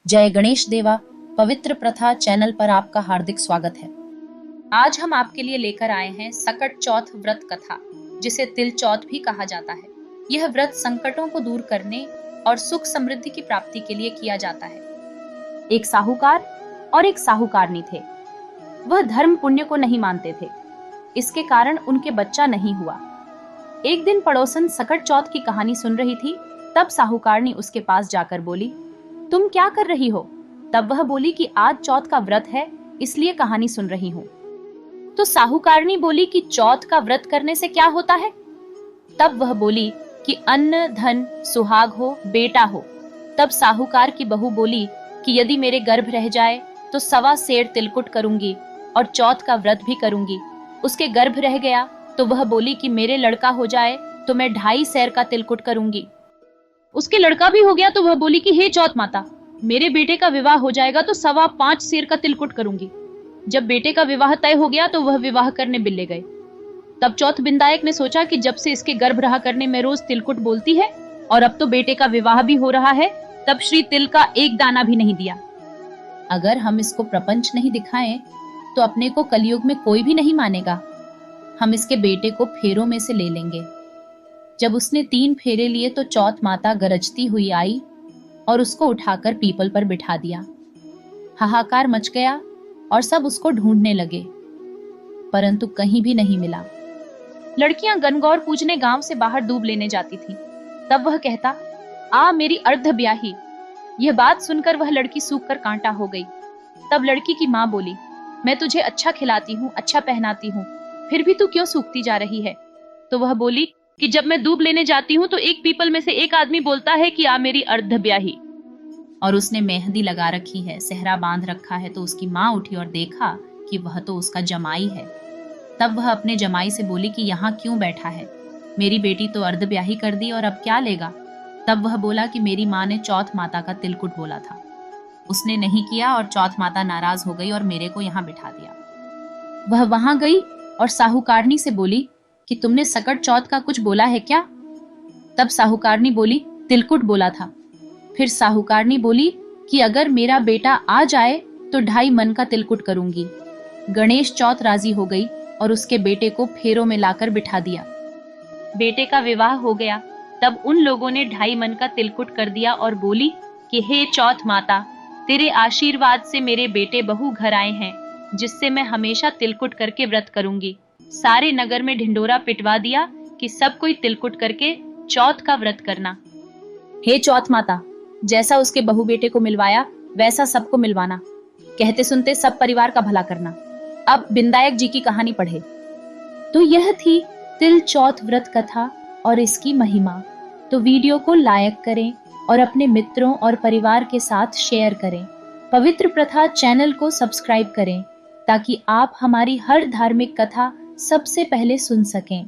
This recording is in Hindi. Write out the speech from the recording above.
जय गणेश देवा। पवित्र प्रथा चैनल पर आपका हार्दिक स्वागत है। आज हम आपके लिए लेकर आए हैं सकट चौथ व्रत कथा, जिसे तिल चौथ भी कहा जाता है। यह व्रत संकटों को दूर करने और सुख समृद्धि की प्राप्ति के लिए किया जाता है। एक साहूकार और एक साहूकारनी थे। वह धर्म पुण्य को नहीं मानते थे, इसके कारण उनके बच्चा नहीं हुआ। एक दिन पड़ोसन सकट चौथ की कहानी सुन रही थी। तब साहूकारनी उसके पास जाकर बोली, तुम क्या कर रही हो? तब वह बोली कि आज चौथ का व्रत है, इसलिए कहानी सुन रही हूँ। तो साहूकारनी बोली कि चौथ का व्रत करने से क्या होता है? तब वह बोली कि अन्न धन सुहाग हो, बेटा हो। तब साहूकार की बहू बोली कि यदि मेरे गर्भ रह जाए तो 1.25 सेर तिलकुट करूंगी और चौथ का व्रत भी करूंगी। उसके गर्भ रह गया तो वह बोली कि मेरे लड़का हो जाए तो मैं 2.5 सेर का तिलकुट करूंगी। उसके लड़का भी हो गया तो वह बोली कि हे चौथ माता, मेरे बेटे का विवाह हो जाएगा तो 5.25 सेर का तिलकुट करूंगी। जब बेटे का विवाह तय हो गया तो वह विवाह करने बिल्ले गए। तब चौथ बिंदायक ने सोचा कि जब से इसके गर्भ रहा करने में रोज तिलकुट बोलती है और अब तो बेटे का विवाह भी हो रहा है, तब श्री तिल का एक दाना भी नहीं दिया। अगर हम इसको प्रपंच नहीं दिखाएं तो अपने को कलयुग में कोई भी नहीं मानेगा। हम इसके बेटे को फेरों में से ले लेंगे। जब उसने 3 फेरे लिए तो चौथ माता गरजती हुई आई और उसको उठाकर पीपल पर बिठा दिया। हाहाकार मच गया और सब उसको ढूंढने लगे, परंतु कहीं भी नहीं मिला। लड़कियां गनगौर पूजने गांव से बाहर दूब लेने जाती थीं। तब वह कहता, आ मेरी अर्ध ब्याही। यह बात सुनकर वह लड़की सूख कर कांटा हो गई। तब लड़की की माँ बोली, मैं तुझे अच्छा खिलाती हूँ, अच्छा पहनाती हूँ, फिर भी तू क्यों सूखती जा रही है? तो वह बोली कि जब मैं दूब लेने जाती हूँ तो एक पीपल में से एक आदमी बोलता है कि आ मेरी अर्ध ब्याही। और उसने मेहंदी लगा रखी है, सेहरा बांध रखा है। तो उसकी माँ उठी और देखा कि वह तो उसका जमाई है। तब वह अपने जमाई से बोली कि यहाँ क्यों बैठा है? मेरी बेटी तो अर्ध ब्याही कर दी और अब क्या लेगा? तब वह बोला कि मेरी माँ ने चौथ माता का तिलकुट बोला था, उसने नहीं किया और चौथ माता नाराज हो गई और मेरे को यहाँ बिठा दिया। वह वहां गई और साहूकारनी से बोली कि तुमने सकट चौथ का कुछ बोला है क्या? तब साहूकारनी बोली, तिलकुट बोला था। फिर साहूकारनी बोली कि अगर मेरा बेटा आ जाए तो 2.5 मन का तिलकुट करूंगी। गणेश चौथ राजी हो गई और उसके बेटे को फेरों में लाकर बिठा दिया। बेटे का विवाह हो गया। तब उन लोगों ने 2.5 मन का तिलकुट कर दिया और बोली कि हे चौथ माता, तेरे आशीर्वाद से मेरे बेटे बहू घर आए हैं, जिससे मैं हमेशा तिलकुट करके व्रत करूंगी। सारे नगर में ढिंडोरा पिटवा दिया कि सब कोई तिलकुट करके चौथ का व्रत करना। हे चौथ माता, जैसा उसके बहू बेटे को मिलवाया वैसा सबको मिलवाना। कहते सुनते सब परिवार का भला करना। अब बिंदायक जी की कहानी पढ़े। तो यह थी तिल चौथ व्रत कथा और इसकी महिमा। तो वीडियो को लाइक करें और अपने मित्रों और परिवार के साथ शेयर करें। पवित्र प्रथा चैनल को सब्सक्राइब करें ताकि आप हमारी हर धार्मिक कथा सबसे पहले सुन सकें।